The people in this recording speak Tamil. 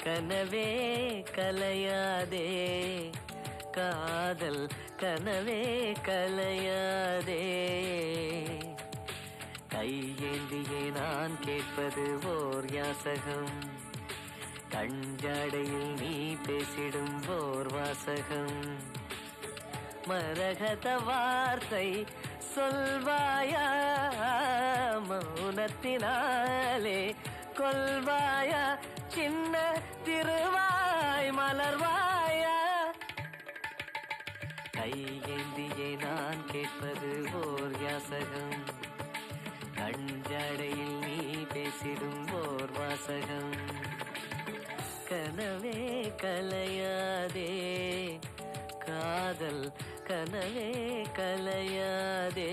கனவே கலையாதே காதல் கனவே கலையாதே. கையேந்தியே நான் கேட்பது ஓர் யாசகம், கஞ்சாடையில் நீ பேசிடும் ஓர் வாசகம். மரகத வார்த்தை சொல்வாயா, மௌனத்தினாலே கொல்வாயா, சின்ன திருவாய் மலர்வாயா. கையேந்தியே நான் கேட்பது ஓர் யாசகம், கஞ்சாடையில் நீ பேசிடும் ஓர் வாசகம். கனவே கலையாதே காதல் கனவே கலையாதே.